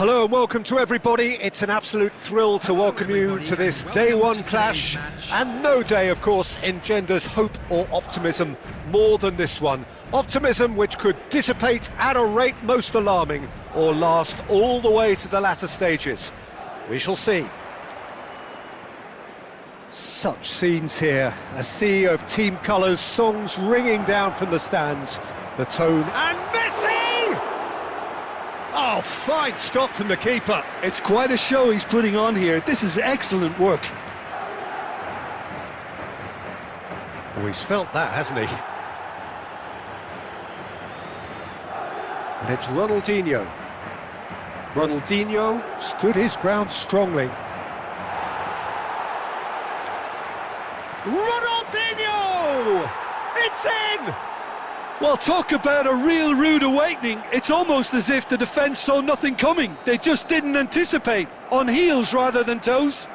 Hello and welcome to everybody. It's an absolute thrill to welcome you to this day one clash, and no day, of course, engenders hope or optimism more than this one. Optimism which could dissipate at a rate most alarming or last all the way to the latter stages. We shall see. Such scenes here, a sea of team colours, songs ringing down from the stands, the tone, and Messi! Oh, fine stop from the keeper. It's quite a show he's putting on here. This is excellent work. Oh, he's felt that, hasn't he? And it's Ronaldinho. Ronaldinho stood his ground strongly. Ronaldinho! It's in! Well, talk about a real rude awakening. It's almost as if the defence saw nothing coming. They just didn't anticipate. On heels rather than toes.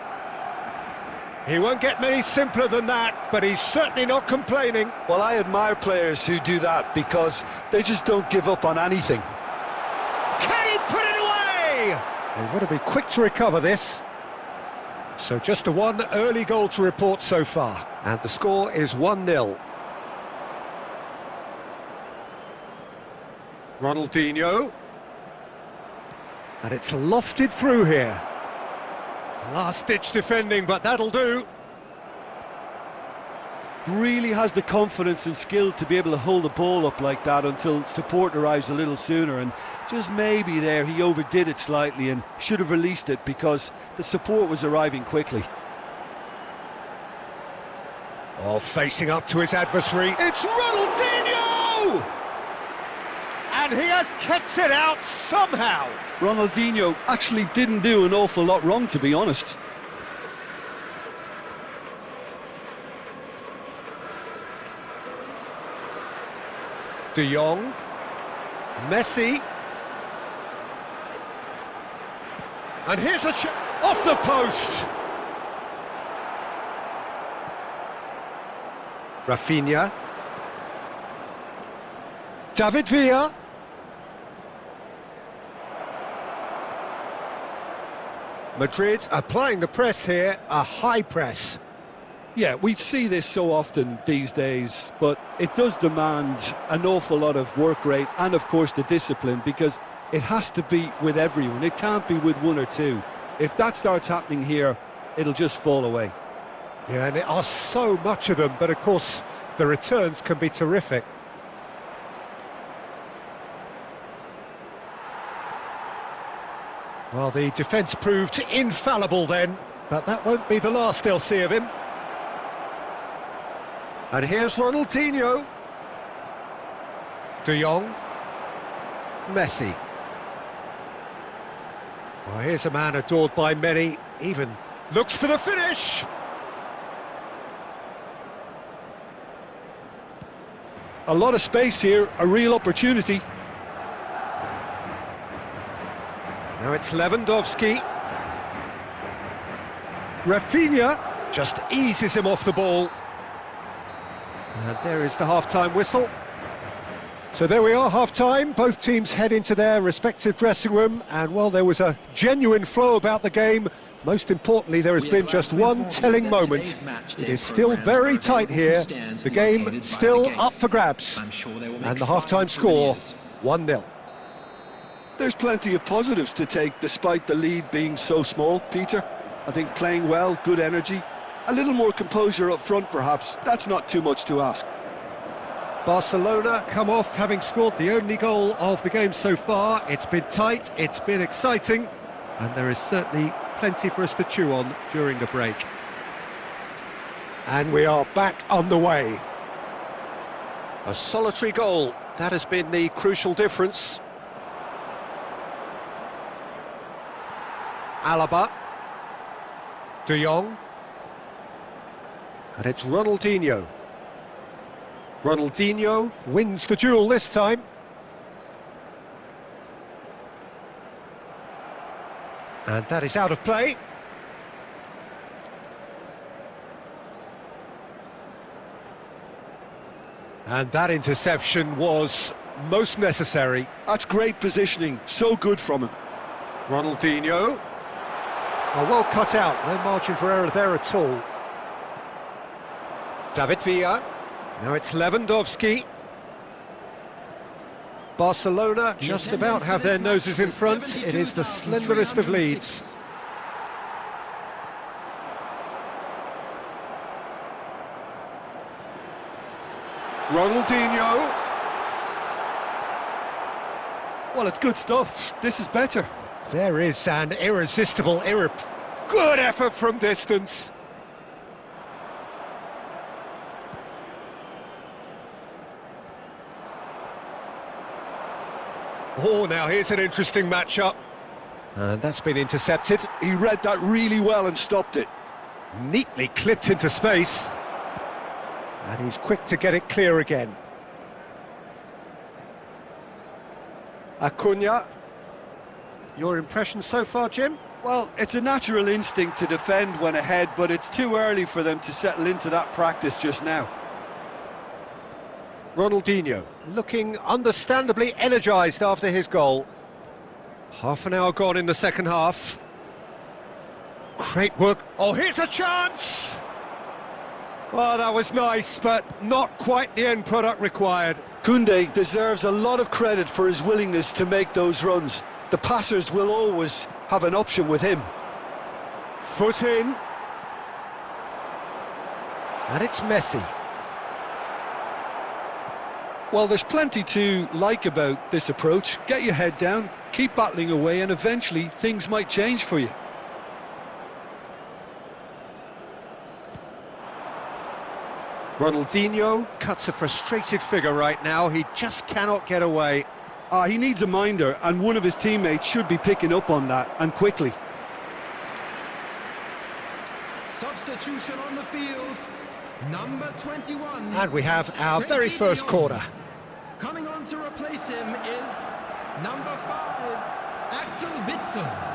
He won't get many simpler than that, but he's certainly not complaining. Well, I admire players who do that because they just don't give up on anything. Can he put it away? They want to be quick to recover this. So just a one early goal to report so far. And the score is 1-0. Ronaldinho. And it's lofted through here. Last-ditch defending, but that'll do. Really has the confidence and skill to be able to hold the ball up like that until support arrives a little sooner, and just maybe there he overdid it slightly and should have released it because the support was arriving quickly. Oh, facing up to his adversary, it's Ronaldinho! And he has kept it out somehow. Ronaldinho actually didn't do an awful lot wrong, to be honest. De Jong, Messi, and here's a shot off the post. Rafinha, David Villa. Madrid applying the press here, a high press. Yeah, we see this so often these days, but it does demand an awful lot of work rate and, of course, the discipline, because it has to be with everyone. It can't be with one or two. If that starts happening here, it'll just fall away. Yeah, and there are so much of them, but, of course, the returns can be terrific. Well, the defence proved infallible then, but that won't be the last they'll see of him. And here's Ronaldinho. De Jong. Messi. Well, here's a man adored by many, even looks for the finish. A lot of space here, a real opportunity. Now it's Lewandowski. Rafinha just eases him off the ball. And there is the half-time whistle. So there we are, half-time. Both teams head into their respective dressing room. And, well, there was a genuine flow about the game. Most importantly, there has been just one telling moment. It is still very tight here. The game still up for grabs. And the half-time score, 1-0. There's plenty of positives to take despite the lead being so small, Peter. I think playing well, good energy, a little more composure up front perhaps. That's not too much to ask. Barcelona come off having scored the only goal of the game so far. It's been tight, it's been exciting, and there is certainly plenty for us to chew on during the break. And we are back on the way. A solitary goal, that has been the crucial difference. Alaba, De Jong, and it's Ronaldinho. Ronaldinho wins the duel this time. And that is out of play. And that interception was most necessary. That's great positioning, so good from him. Ronaldinho. Oh, well cut out, no margin for error there at all. David Villa. Now it's Lewandowski. Barcelona just about have their noses in front. It is the slenderest of leads. Ronaldinho. Well, it's good stuff. This is better. There is an irresistible, good effort from distance. Oh, now here's an interesting matchup. And that's been intercepted. He read that really well and stopped it. Neatly clipped into space. And he's quick to get it clear again. Acuna. Your impression so far, Jim? Well, it's a natural instinct to defend when ahead, but it's too early for them to settle into that practice just now. Ronaldinho, looking understandably energised after his goal. Half an hour gone in the second half. Great work. Oh, here's a chance! Oh, that was nice, but not quite the end product required. Koundé deserves a lot of credit for his willingness to make those runs. The passers will always have an option with him. Foot in. And it's Messi. Well, there's plenty to like about this approach. Get your head down, keep battling away, and eventually things might change for you. Ronaldinho cuts a frustrated figure right now. He just cannot get away. He needs a minder, and one of his teammates should be picking up on that, and quickly. Substitution on the field, number 21. And we have our very first corner. Coming on to replace him is number 5, Axel Witsel.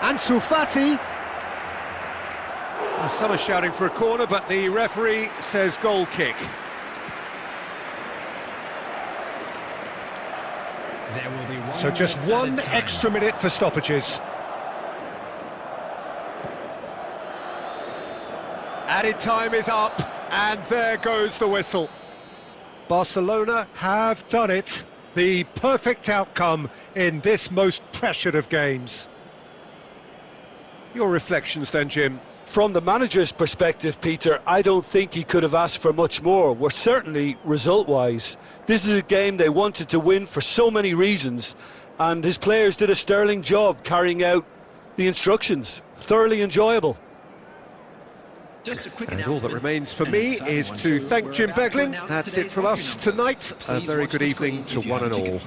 Ansu Fati. Well, some are shouting for a corner, but the referee says goal kick. There will be one. So just one extra minute for stoppages. Added time is up, and there goes the whistle. Barcelona have done it. The perfect outcome in this most pressured of games. Your reflections then, Jim? From the manager's perspective, Peter, I don't think he could have asked for much more. We're certainly result-wise. This is a game they wanted to win for so many reasons, and his players did a sterling job carrying out the instructions. Thoroughly enjoyable. And all that remains for me is to thank Jim Beglin. That's it from us tonight. A very good evening to one and all.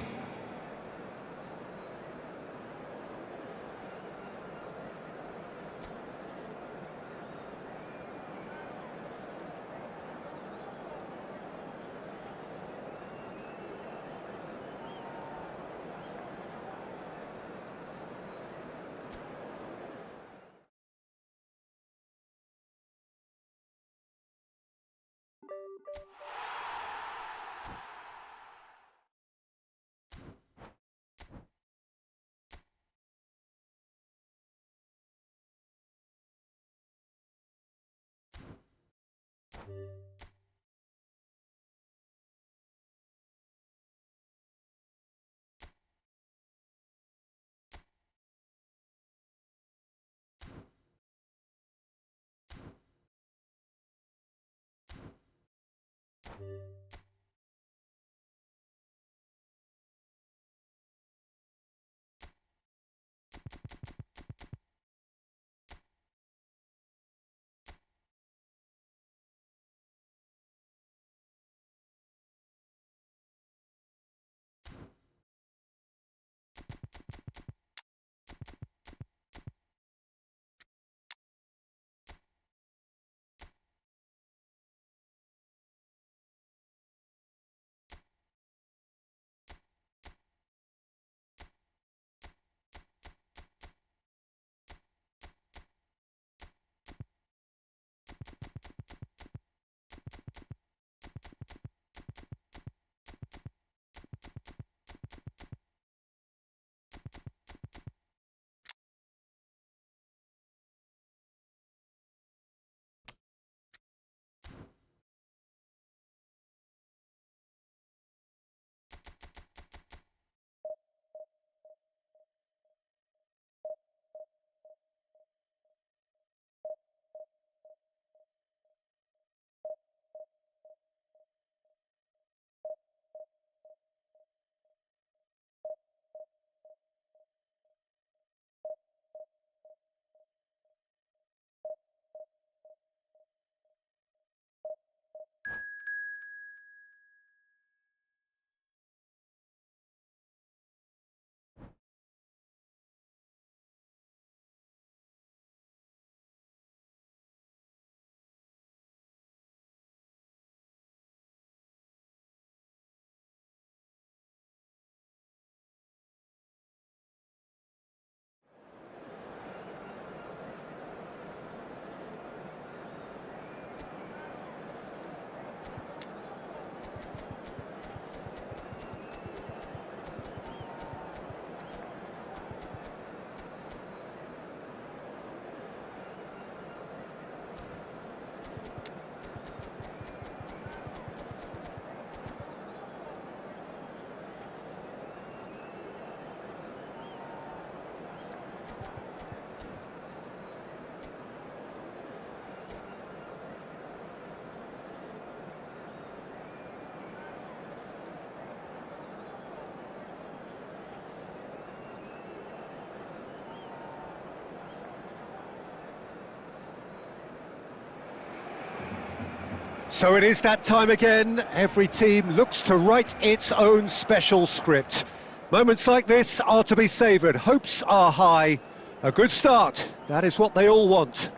So it is that time again. Every team looks to write its own special script. Moments like this are to be savoured. Hopes are high. A good start, that is what they all want.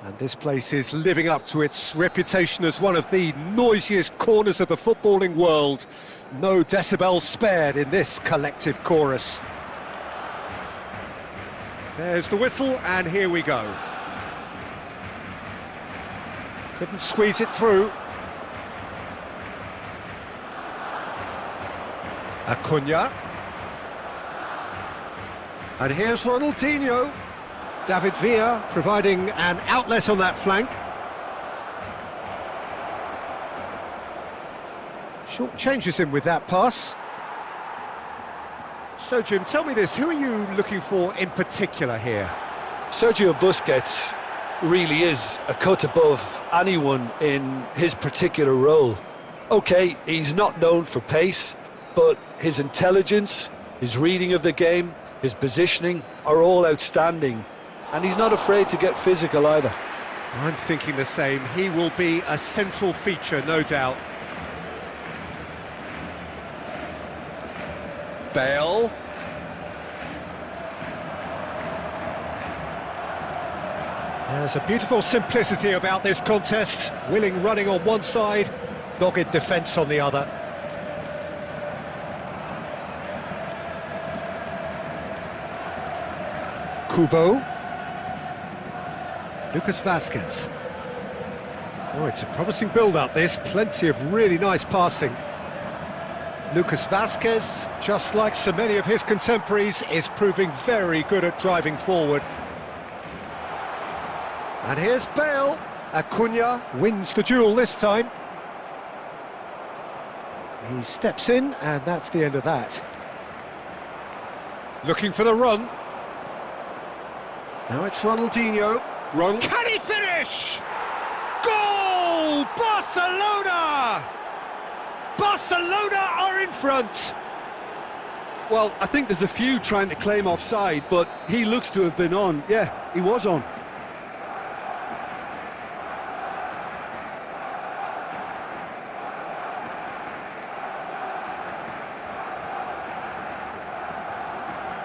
And this place is living up to its reputation as one of the noisiest corners of the footballing world. No decibels spared in this collective chorus. There's the whistle, and here we go. Couldn't squeeze it through. Acuna. And here's Ronaldinho. David Villa providing an outlet on that flank. Short changes him with that pass. So Jim, tell me this, who are you looking for in particular here? Sergio Busquets really is a cut above anyone in his particular role. Okay, he's not known for pace, but his intelligence, his reading of the game, his positioning are all outstanding. And he's not afraid to get physical either. I'm thinking the same. He will be a central feature, no doubt. Bale. There's a beautiful simplicity about this contest. Willing running on one side, dogged defence on the other. Kubo. Lucas Vazquez. Oh, it's a promising build-up, this. Plenty of really nice passing. Lucas Vazquez, just like so many of his contemporaries, is proving very good at driving forward. And here's Bale. Acuna wins the duel this time. He steps in, and that's the end of that. Looking for the run. Now it's Ronaldinho. Can he finish? Goal! Barcelona! Barcelona are in front. Well, I think there's a few trying to claim offside, but he looks to have been on. Yeah, he was on.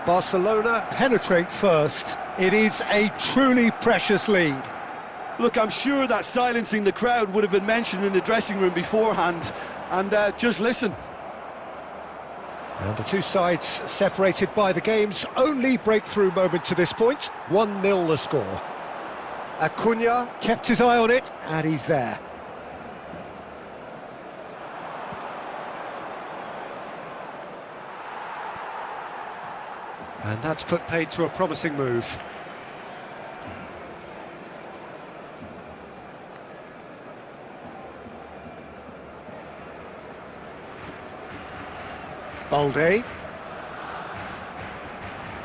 Barcelona penetrate first. It is a truly precious lead. Look, I'm sure that silencing the crowd would have been mentioned in the dressing room beforehand. And just listen. And the two sides separated by the game's only breakthrough moment to this point. 1-0 the score. Acuna kept his eye on it, and he's there. And that's put paid to a promising move. Balde.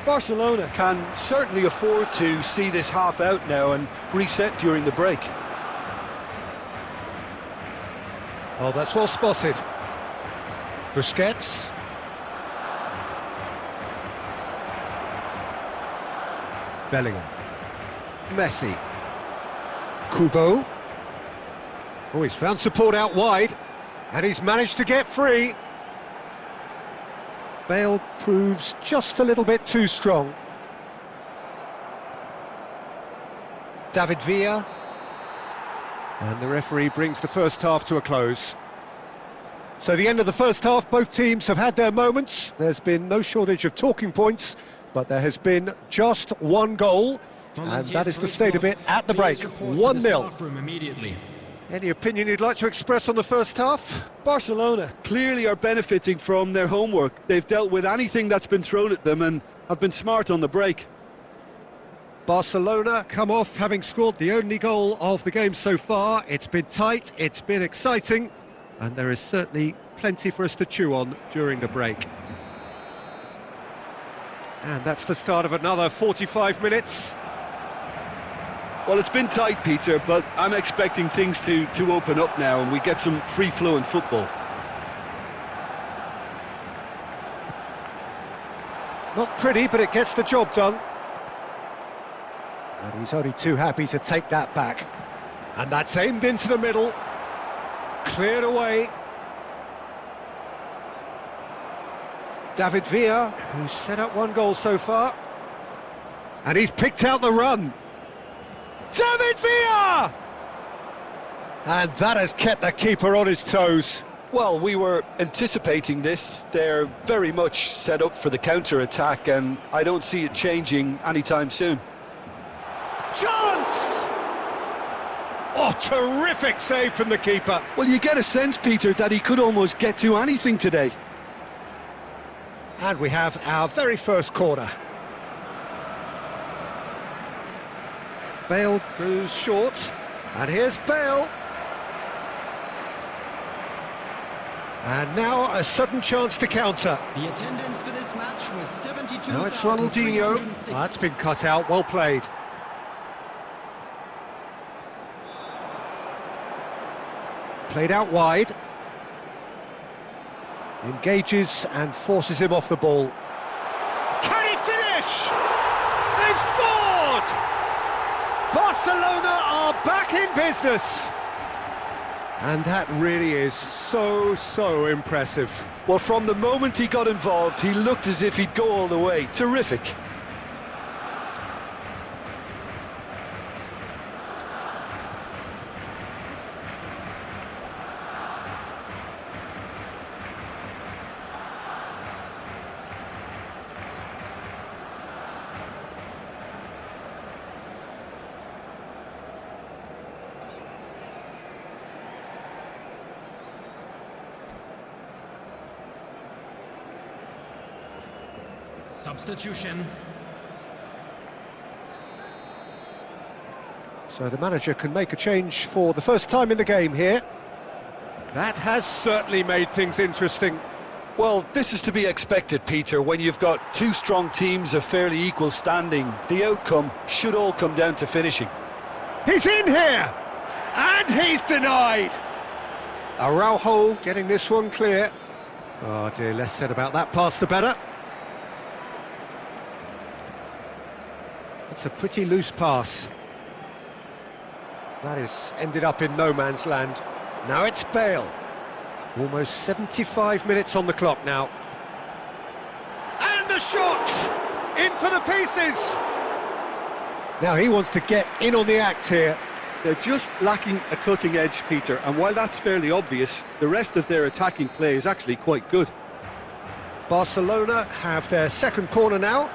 Barcelona can certainly afford to see this half out now and reset during the break. Oh, that's well spotted. Busquets. Bellingham. Messi. Kubo. Oh, he's found support out wide, and he's managed to get free. Bale proves just a little bit too strong. David Villa. And the referee brings the first half to a close. So the end of the first half, both teams have had their moments. There's been no shortage of talking points, but there has been just one goal, and that is the state of it at the break. 1-0. Any opinion you'd like to express on the first half? Barcelona clearly are benefiting from their homework. They've dealt with anything that's been thrown at them and have been smart on the break. Barcelona come off having scored the only goal of the game so far. It's been tight, it's been exciting, and there is certainly plenty for us to chew on during the break. And that's the start of another 45 minutes. Well, it's been tight, Peter, but I'm expecting things to open up now and we get some free-flowing football. Not pretty, but it gets the job done. And he's only too happy to take that back. And that's aimed into the middle. Cleared away. David Villa, who's set up one goal so far. And he's picked out the run. David Villa! And that has kept the keeper on his toes. Well, we were anticipating this. They're very much set up for the counter-attack, and I don't see it changing anytime soon. Chance! Oh, terrific save from the keeper. Well, you get a sense, Peter, that he could almost get to anything today. And we have our very first corner. Bale goes short, and here's Bale. And now a sudden chance to counter. The attendance for this match was 72,306. Now it's Ronaldinho. That's been cut out, well played. Played out wide. Engages and forces him off the ball. Can he finish? They've scored! Barcelona are back in business. And that really is so impressive. Well, from the moment he got involved, he looked as if he'd go all the way. Terrific. Substitution. So the manager can make a change for the first time in the game here. That has certainly made things interesting. Well, this is to be expected, Peter. When you've got two strong teams of fairly equal standing, the outcome should all come down to finishing. He's in here! And he's denied! Araujo getting this one clear. Oh dear, less said about that pass the better. It's a pretty loose pass. That is ended up in no man's land. Now it's Bale. Almost 75 minutes on the clock now. And the shot! In for the pieces! Now he wants to get in on the act here. They're just lacking a cutting edge, Peter, and while that's fairly obvious, the rest of their attacking play is actually quite good. Barcelona have their second corner now.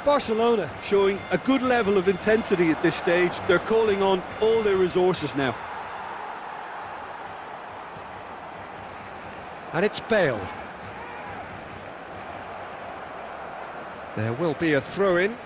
Barcelona showing a good level of intensity at this stage. They're calling on all their resources now. And it's Bale. There will be a throw-in.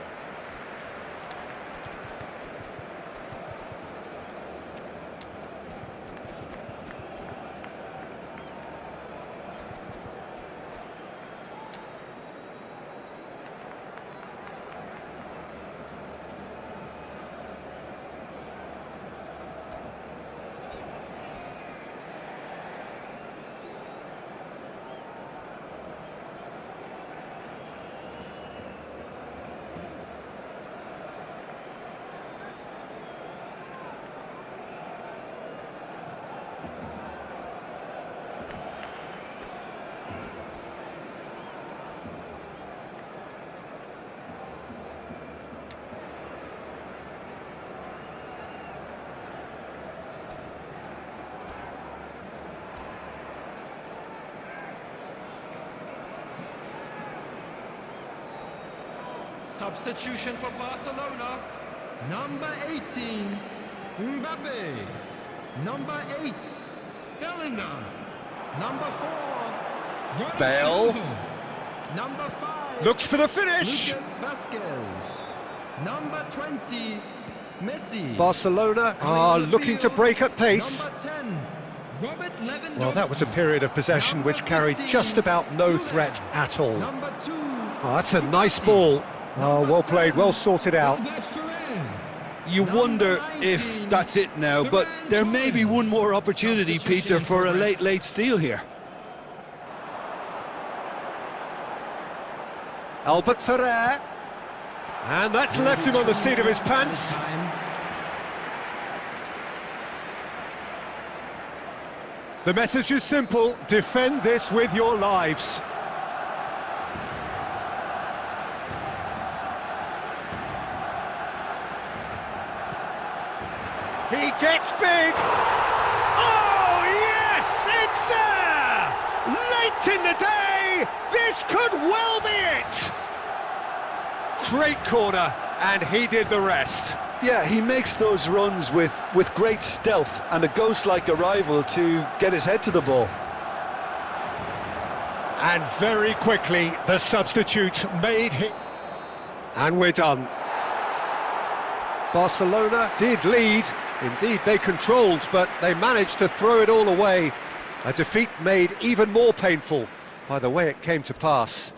Substitution for Barcelona. Number 18, Mbappe. Number 8, Bellingham. Number 4, Bale. Ronaldo. Number 5, Looks for the finish. Lucas Vasquez. Number 20, Messi. Barcelona are looking to break at pace. Number 10, Robert Lewandowski. Well, that was a period of possession which carried just about no threat at all. Number 2, Oh, that's a nice ball. Oh, well played, well sorted out. You wonder if that's it now, but there may be one more opportunity, Peter, for a late steal here. Albert Ferrer. And that's left him on the seat of his pants. The message is simple: defend this with your lives. He gets big. Oh, yes, it's there! Late in the day, this could well be it! Great corner, and he did the rest. Yeah, he makes those runs with great stealth and a ghost-like arrival to get his head to the ball. And very quickly, the substitute made him. And we're done. Barcelona did lead. Indeed, they controlled, but they managed to throw it all away. A defeat made even more painful by the way it came to pass.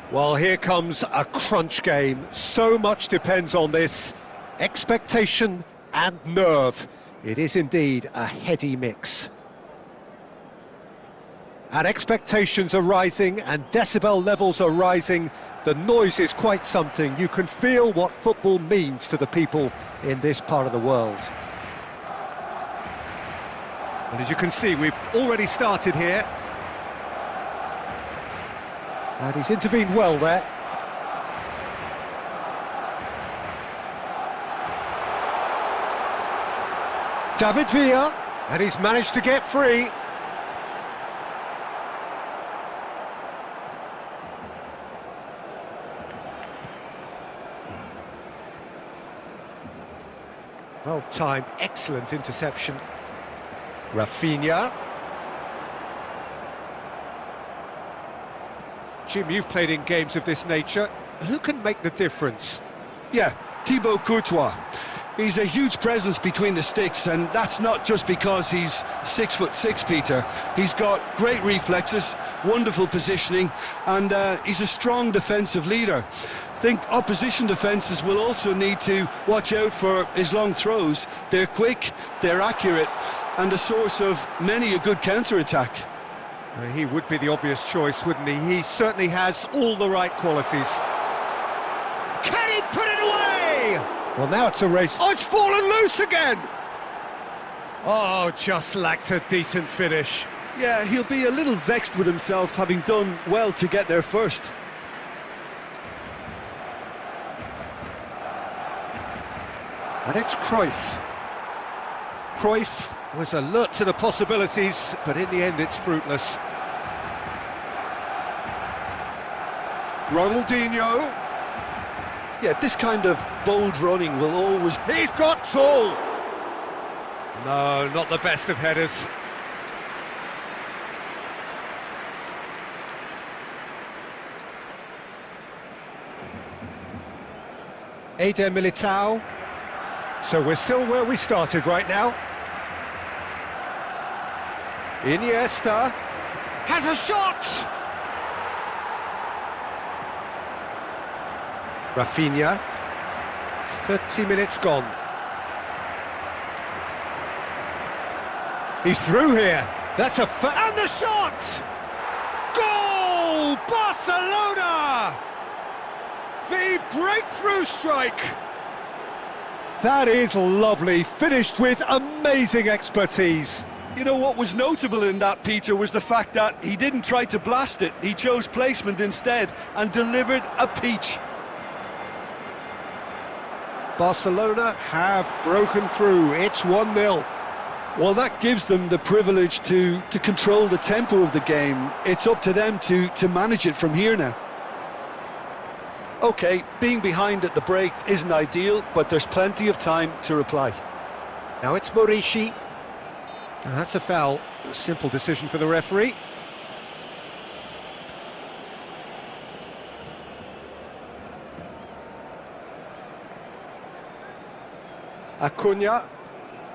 Well, here comes a crunch game. So much depends on this. Expectation and nerve. It is indeed a heady mix. And expectations are rising and decibel levels are rising. The noise is quite something. You can feel what football means to the people in this part of the world. And as you can see, we've already started here. And he's intervened well there. David Villa, and he's managed to get free. Well timed, excellent interception. Rafinha. Jim, you've played in games of this nature. Who can make the difference? Yeah, Thibaut Courtois. He's a huge presence between the sticks, and that's not just because he's 6'6", Peter. He's got great reflexes, wonderful positioning, and he's a strong defensive leader. I think opposition defences will also need to watch out for his long throws. They're quick, they're accurate, and a source of many a good counter-attack. He would be the obvious choice, wouldn't he? He certainly has all the right qualities. Can he put it away? Well, now it's a race. Oh, it's fallen loose again! Oh, just lacked a decent finish. Yeah, he'll be a little vexed with himself, having done well to get there first. And it's Cruyff. Cruyff was alert to the possibilities, but in the end it's fruitless. Ronaldinho. Yeah, this kind of bold running will always... He's got tall! No, not the best of headers. Eder Militao. So we're still where we started right now. Iniesta has a shot! Rafinha, 30 minutes gone. He's through here. That's a and the shot! Goal! Barcelona! The breakthrough strike! That is lovely, finished with amazing expertise. You know, what was notable in that, Peter, was the fact that he didn't try to blast it. He chose placement instead and delivered a peach. Barcelona have broken through. It's 1-0. Well, that gives them the privilege to control the tempo of the game. It's up to them to manage it from here now. OK, being behind at the break isn't ideal, but there's plenty of time to reply. Now it's Morishi. That's a foul. A simple decision for the referee. Acuna,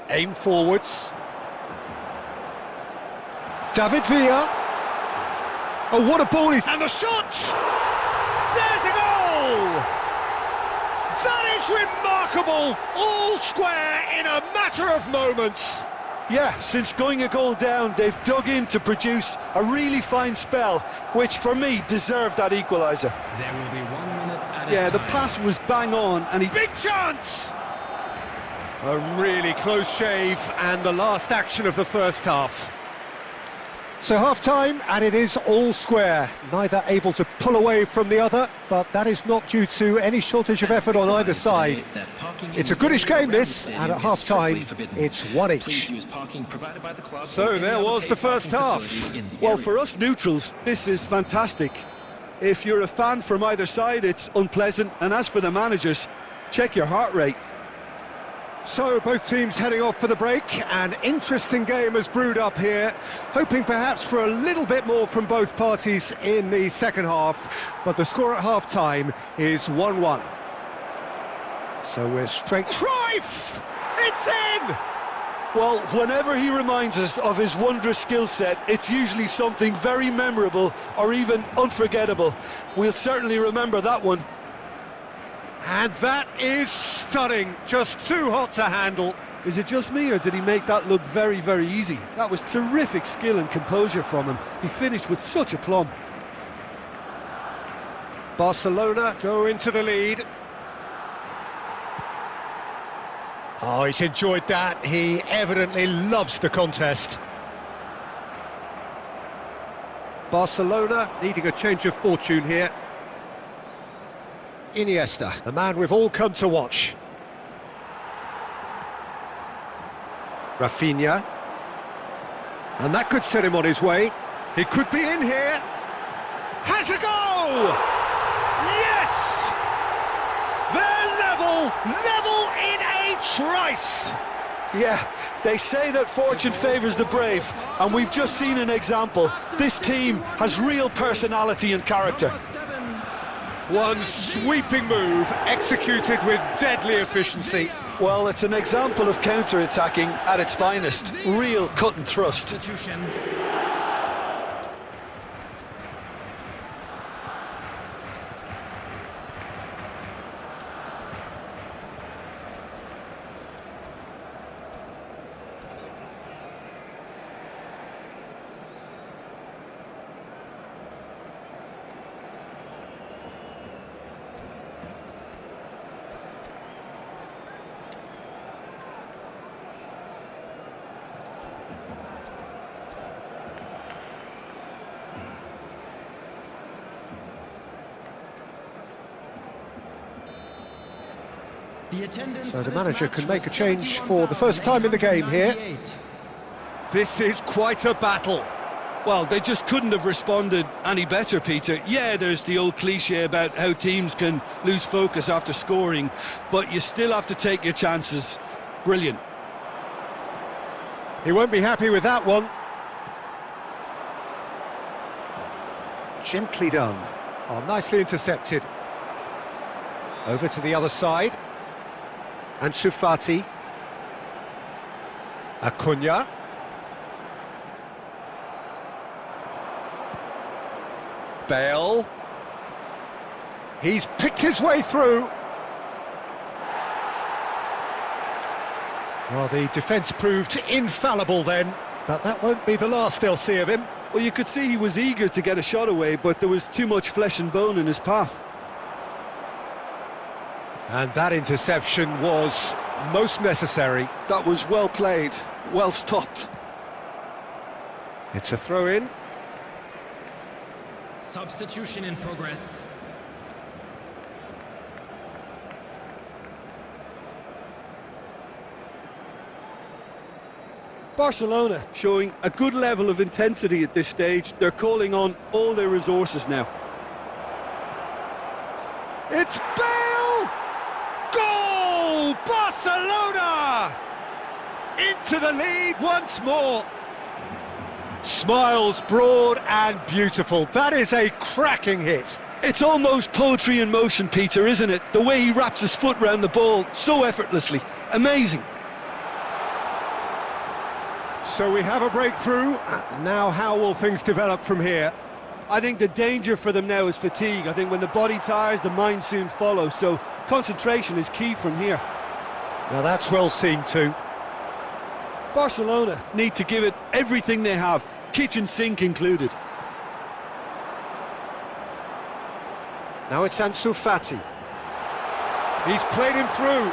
aim forwards. David Villa. Oh, what a ball he's... And the shot! There's a goal! That is remarkable! All square in a matter of moments. Yeah, since going a goal down, they've dug in to produce a really fine spell, which for me deserved that equaliser. There will be 1 minute at a Yeah, time. the pass was bang on, and he... Big chance! A really close shave, and the last action of the first half. So half-time, and it is all square. Neither able to pull away from the other, but that is not due to any shortage of effort on either side. It's a goodish game, this, and at half-time, it's one each. So there was the first half. Well, for us neutrals, this is fantastic. If you're a fan from either side, it's unpleasant, and as for the managers, check your heart rate. So both teams heading off for the break. An interesting game has brewed up here, hoping perhaps for a little bit more from both parties in the second half, but the score at half-time is 1-1. So we're straight... Cruyff! It's in! Well, whenever he reminds us of his wondrous skill set, it's usually something very memorable or even unforgettable. We'll certainly remember that one. And that is stunning, just too hot to handle. Is it just me, or did he make that look very, very easy? That was terrific skill and composure from him. He finished with such aplomb. Barcelona go into the lead. Oh, he's enjoyed that. He evidently loves the contest. Barcelona needing a change of fortune here. Iniesta, the man we've all come to watch. Rafinha. And that could set him on his way. He could be in here. Has a go! Yes! They're level in a trice! Yeah, they say that fortune favours the brave, and we've just seen an example. This team has real personality and character. One sweeping move, executed with deadly efficiency. Well, it's an example of counter-attacking at its finest. Real cut and thrust. So the manager can make a change for the first time in the game here. This is quite a battle. Well, they just couldn't have responded any better, Peter. Yeah, there's the old cliche about how teams can lose focus after scoring, but you still have to take your chances. Brilliant. He won't be happy with that one. Gently done. Oh, nicely intercepted. Over to the other side. Ansu Fati. Acuna. Bale. He's picked his way through. Well, the defence proved infallible then, but that won't be the last they'll see of him. Well, you could see he was eager to get a shot away, but there was too much flesh and bone in his path. And that interception was most necessary. That was well played, well stopped. It's a throw-in. Substitution in progress. Barcelona showing a good level of intensity at this stage. They're calling on all their resources now. It's Bale! Goal! Barcelona! Into the lead once more. Smiles broad and beautiful. That is a cracking hit. It's almost poetry in motion, Peter, isn't it? The way he wraps his foot round the ball so effortlessly. Amazing. So we have a breakthrough. Now how will things develop from here? I think the danger for them now is fatigue. I think when the body tires, the mind soon follows. So concentration is key from here. Now that's well seen too. Barcelona need to give it everything they have, kitchen sink included. Now it's Ansu Fati. He's played him through.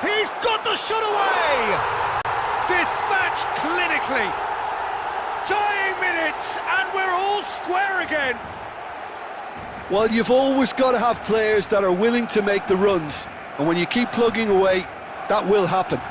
He's got the shot away! Dispatched clinically. Dying minutes, and we're all square again. Well, you've always got to have players that are willing to make the runs. And when you keep plugging away, that will happen.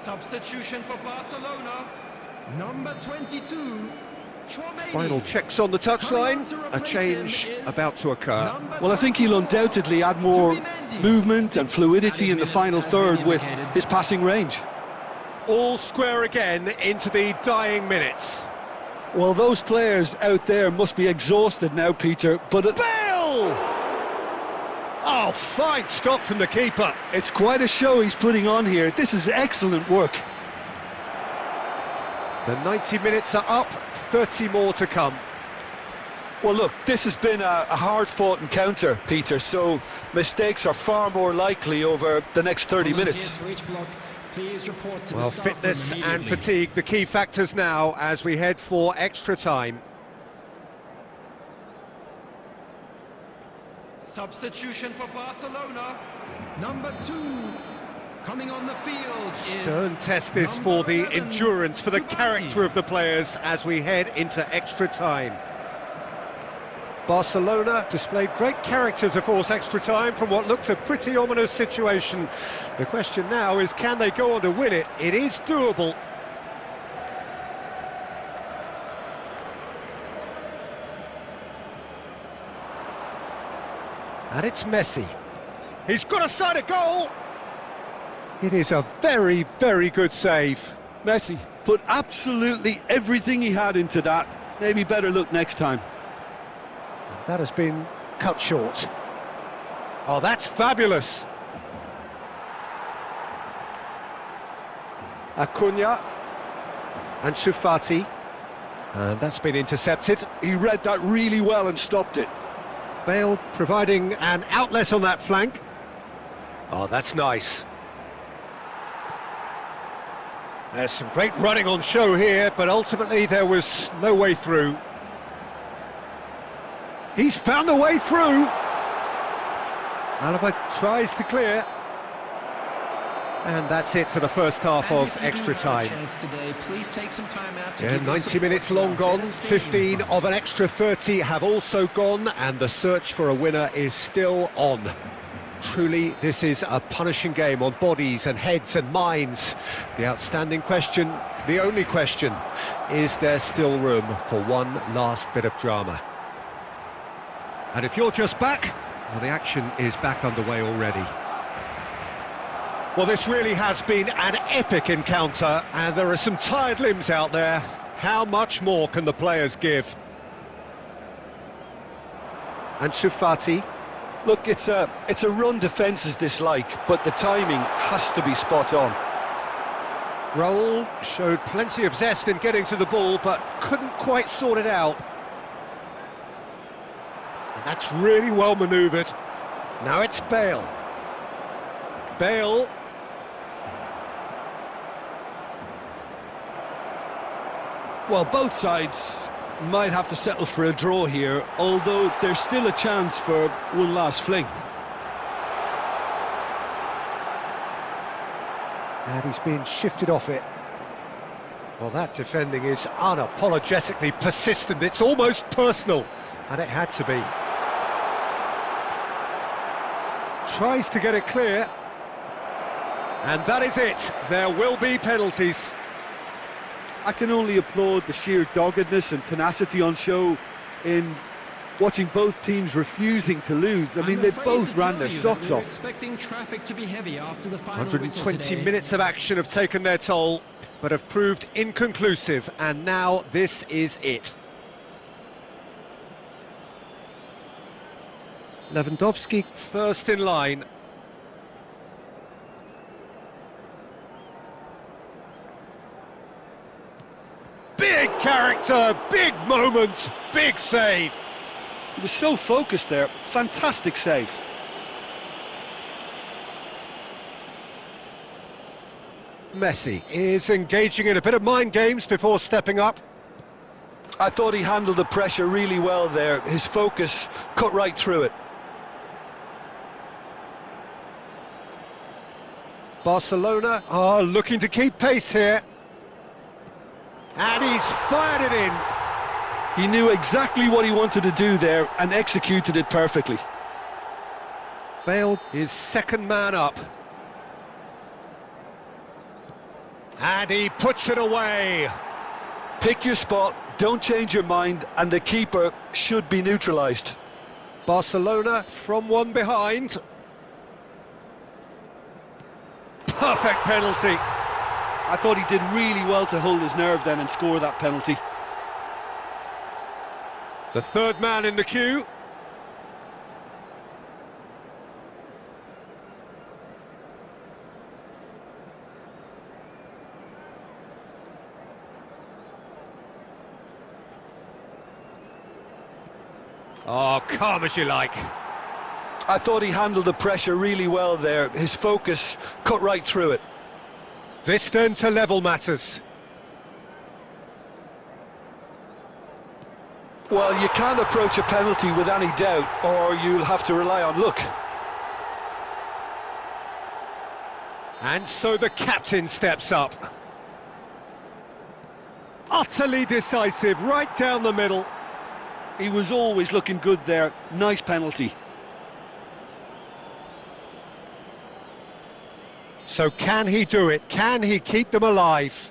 Substitution for Barcelona, number 22, Tchouaméni. Final checks on the touchline, a change about to occur. Well, I think he'll undoubtedly add more movement and fluidity in the final third with his passing range. All square again into the dying minutes. Well, those players out there must be exhausted now, Peter, but Bale! Oh, fine stop from the keeper. it's quite a show he's putting on here. This is excellent work. The 90 minutes are up, 30 more to come. Well, look, this has been a hard-fought encounter, Peter, so mistakes are far more likely over the next 30 minutes. Well, fitness and fatigue, the key factors now as we head for extra time. Substitution for Barcelona, number 2, coming on the field. Stern test this for the endurance, for the character of the players as we head into extra time. Barcelona displayed great character to force extra time from what looked a pretty ominous situation. The question now is, can they go on to win it? It is doable. And it's Messi. He's got a side of goal! It is a very, very good save. Messi put absolutely everything he had into that. Maybe better look next time. That has been cut short. Oh, that's fabulous. Acuna and Ansu Fati. And that's been intercepted. He read that really well and stopped it. Bale providing an outlet on that flank. Oh, that's nice. There's some great running on show here, but ultimately there was no way through. He's found a way through. Alaba tries to clear. And that's it for the first half of extra time. Yeah, 90 minutes long gone, 15 of an extra 30 have also gone, and the search for a winner is still on. Truly, this is a punishing game on bodies and heads and minds. The outstanding question, the only question, is there still room for one last bit of drama? And if you're just back, well, the action is back underway already. Well, this really has been an epic encounter, and there are some tired limbs out there. How much more can the players give? Ansu Fati. Look, it's a run defence is dislike, but the timing has to be spot on. Raul showed plenty of zest in getting to the ball, but couldn't quite sort it out. And that's really well manoeuvred. Now it's Bale. Bale. Well, both sides might have to settle for a draw here, although there's still a chance for one last fling. And he's been shifted off it. Well, that defending is unapologetically persistent. It's almost personal, and it had to be. Tries to get it clear. And that is it. There will be penalties. I can only applaud the sheer doggedness and tenacity on show in watching both teams refusing to lose. I mean, they both ran their socks off. 120 minutes of action have taken their toll, but have proved inconclusive, and now this is it. Lewandowski first in line. Big character, big moment, big save. He was so focused there. Fantastic save. Messi is engaging in a bit of mind games before stepping up. I thought he handled the pressure really well there. His focus cut right through it. Barcelona are looking to keep pace here. And he's fired it in. He knew exactly what he wanted to do there and executed it perfectly. Bale is second man up. And he puts it away. Pick your spot, don't change your mind, and the keeper should be neutralised. Barcelona from one behind. Perfect penalty. I thought he did really well to hold his nerve then and score that penalty. The third man in the queue. Oh, calm as you like. I thought he handled the pressure really well there. His focus cut right through it. This then to level matters. Well, you can't approach a penalty with any doubt, or you'll have to rely on luck. And so the captain steps up. Utterly decisive, right down the middle. He was always looking good there. Nice penalty. So can he do it? Can he keep them alive?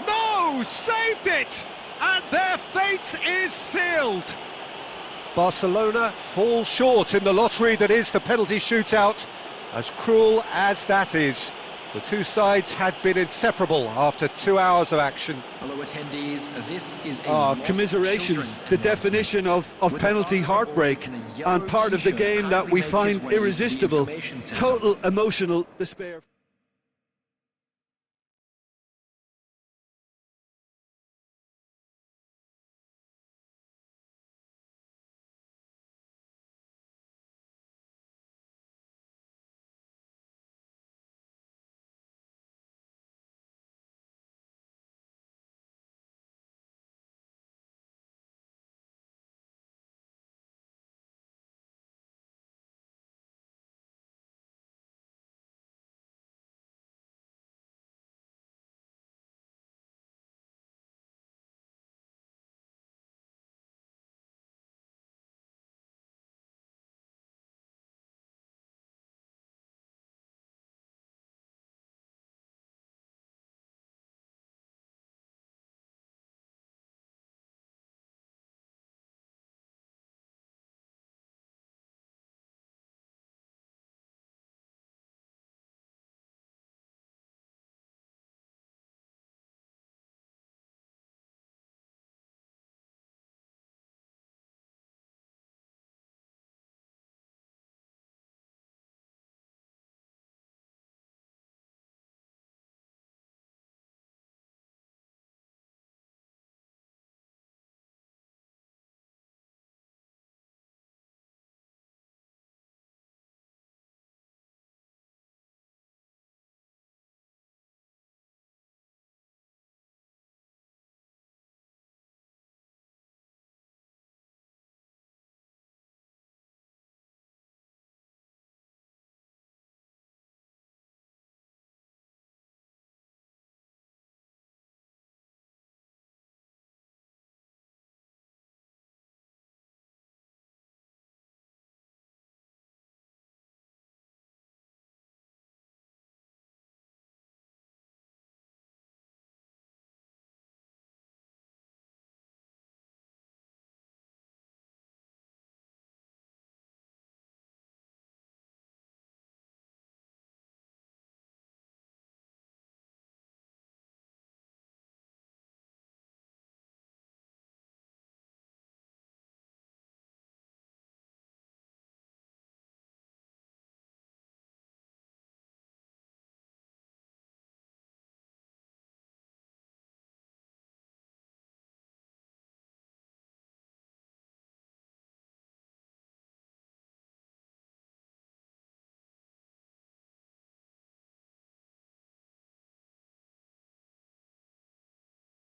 No! Saved it! And their fate is sealed! Barcelona fall short in the lottery that is the penalty shootout. As cruel as that is, the two sides had been inseparable after 2 hours of action. Hello attendees, this is a commiserations, the definition of penalty heartbreak, and part of the game that we find irresistible. Total emotional despair.